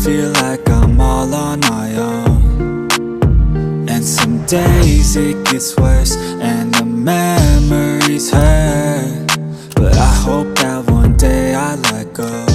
feel like I'm all on my own. And some days it gets worse and the memories hurt, but I hope that one day I let go.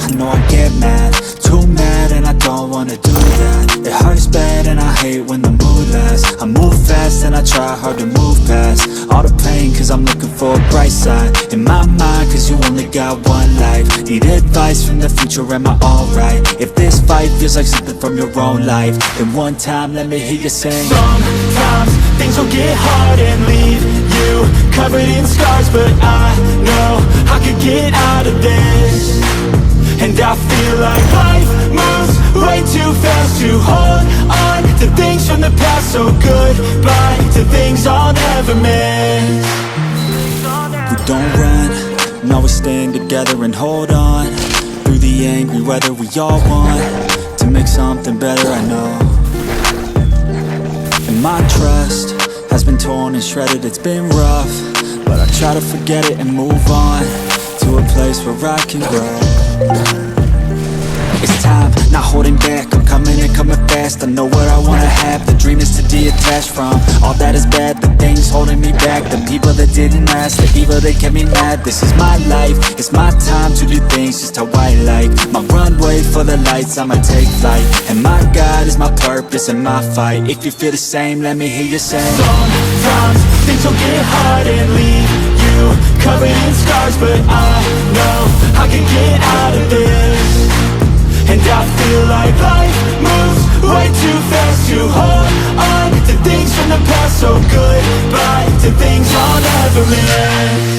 I know I get mad, too mad, and I don't wanna do that. It hurts bad and I hate when the mood lasts. I move fast and I try hard to move past all the pain, cause I'm looking for a bright side in my mind, cause you only got one life. Need advice from the future, am I alright? If this fight feels like something from your own life, then one time let me hear you sing. Sometimes things will get hard and leave you covered in scars, but I know I could get out of this. And I feel like life moves way too fast to hold on to things from the past. So goodbye to things I'll never miss. We don't run, no, we stand together and hold on through the angry weather. We all want to make something better, I know. And my trust has been torn and shredded, it's been rough, but I try to forget it and move on to a place where I can grow. It's time, not holding back, I'm coming and coming fast. I know what I wanna have, the dream is to detach from all that is bad, the things holding me back, the people that didn't last, the evil that kept me mad. This is my life, it's my time to do things just how I like. My runway for the lights, I'ma take flight, and my God is my purpose and my fight. If you feel the same, let me hear you say. Sometimes things will get hard and leave you covered in scars, but I know I can get out of this. And I feel like life moves way too fast to hold on to things from the past. So goodbye to things I'll never miss.